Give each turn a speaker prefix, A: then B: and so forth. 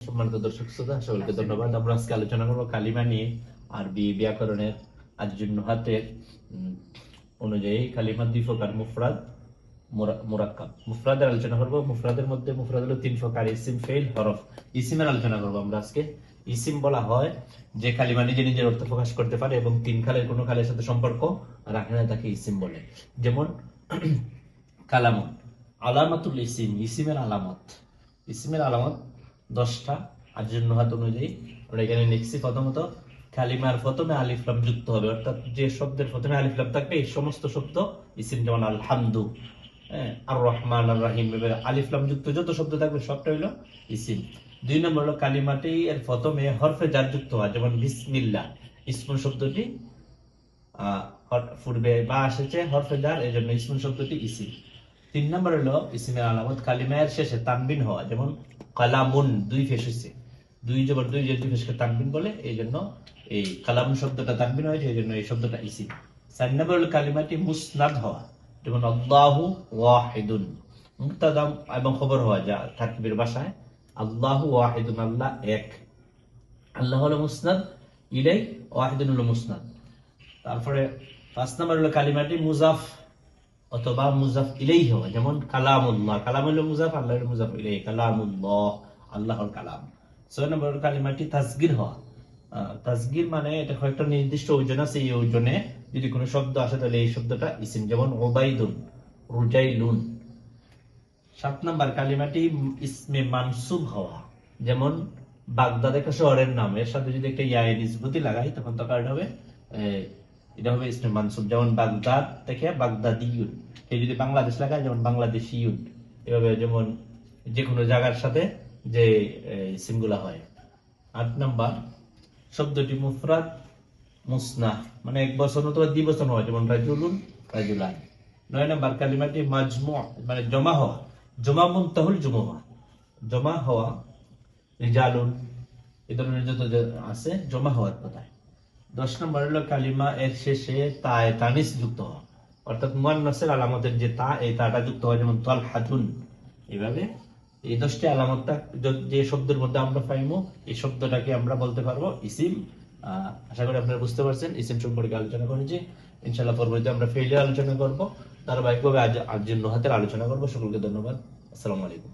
A: সম্মানিত দর্শক শ্রোতা সকলকে ধন্যবাদ। আমরা আজকে আলোচনা করবো কালিমা নিয়ে, আরবি ব্যাকরণের আজ-জুন-নুহাতের অনুযায়ী কালিমা দুই প্রকার, মুফরাদ, মুরাক্কাব। মুফরাদের আলোচনা করবো। মুফরাদের মধ্যে মুফরাদ হলো তিন প্রকার: ইসিম, ফেইল, হরফ। ইসিমের আলোচনা করবো আমরা আজকে। ইসিম বলা হয় যে কালিমা নিজে নিজের অর্থ প্রকাশ করতে পারে এবং তিন খালের কোনো খালের সাথে সম্পর্ক রাখে না, তাকে ইসিম বলে। যেমন কালামুন, আলামাতুল ইসিম, ইসিমের আলামত। ইসিমের আলামত 10টা আজ-জুন-নুহাত অনুযায়ী। আমরা এখানে লিখছি, প্রথমত কালিমার প্রথমে আলিফ লাম যুক্ত হবে, অর্থাৎ যে শব্দের প্রথমে আলিফ লাম থাকবে এই সমস্ত শব্দ ইসিম। যেমন আলহামদু, আর রহমান, আর রাহিম, আলিফ লাম যুক্ত যত শব্দ থাকবে সবটা হইলো ইসিম। 2 নম্বর হলো কালিমাটি এর প্রথমে হরফে জার যুক্ত হয়, যেমন বিসমিল্লাহ, ইসমুল শব্দটি পূর্বে বা এসেছে হরফে জার, এই জন্য ইসমুল শব্দটি ইসিম। 3 নম্বর হলো ইসিমের আলামত কালিমার শেষে তানবিন হওয়া, যেমন কালামুন, দুই ফেস হয়েছে, দুই জবর দুই, যে দুই ফেসকে তানবিন বলে, এই জন্য এই কালাম শব্দটা তানবিন হয়েছে, এই জন্য এই শব্দটা ইসিম। 4 নম্বর হলো কালিমাটি মুসনাদ হওয়া, যেমন আল্লাহু ওয়াহিদুন, মুবতাদা এবং খবর হওয়া, যা তারকিবের ভাষায় আল্লাহু ওয়াহিদুন, আল্লাহ এক। আল্লাহ হলো মুসনাদ ইলাই, ওয়াহিদুন হলো মুসনাদ। তারপরে 5 নম্বর হলো কালিমাটি মুজাফ অথবা মুজাফ ইলাইহি হওয়া, যেমন কালামুল্লাহ, কালাম হলো মুজাফ, আল্লাহ হলো মুজাফ ইলাইহি, কালামুল্লাহ, আল্লাহর কালাম। 6 নম্বর কালিমাটি তাসগীর হওয়া। তাসগীর মানে এটা কয়েকটা নির্দিষ্ট ওজন আছে, এই ওজনে যদি কোনো শব্দ আসে তাহলে এই শব্দটা ইসিম, যেমন উবাইদুন, রুজাইলুন। 7 নম্বর কালিমাটি ইসমে মানসুব হওয়া, যেমন বাগদাদ একটা শহরের নাম, এর সাথে যদি একটা ইয়া নিসবতি লাগাই তখন তো কার্ড হবে, এটা হবে ইসমে মানসুব, যেমন বাগদাদ থেকে বাগদাদিউন। এই যদি বাংলাদেশ লাগায় যেমন বাংলাদেশিউন। এভাবে যেমন যে কোনো জায়গার সাথে যে ইসমগুলা হয়। 8 নাম্বার শব্দটি মুফরাদ মুসনা, মানে এক বচন অথবা দ্বিবচন হয়, যেমন রাজুলুন, রাজুলান। 9 নাম্বার কালিমাটি মাজমু, মানে জমা হওয়া, জমা মুনতাহুল জুমুআ, জমা হওয়া, রিজালুন, এই ধরনের যত আছে জমা হওয়ার কথায়। 10 নম্বর হলো কালিমা এর শেষে তায়ে তানিস যুক্ত হওয়া, অর্থাৎ মুয়ান্নাসের আলামতের যে তা, এই তাটা যুক্ত হয়, যেমন তালহাতুন। এইভাবে এই 10টি আলামতটা যে শব্দের মধ্যে আমরা পাইমু, এই শব্দটাকে আমরা বলতে পারবো ইসিম। আশা করি আপনারা বুঝতে পারছেন ইসিম সম্পর্কে আলোচনা করেছি। ইনশাআল্লাহ পরবর্তীতে আমরা ফেইলের আলোচনা করব, ধারাবাহিকভাবে আজ-জুন-নুহাতের আলোচনা করব। সকলকে ধন্যবাদ। আসসালামু আলাইকুম।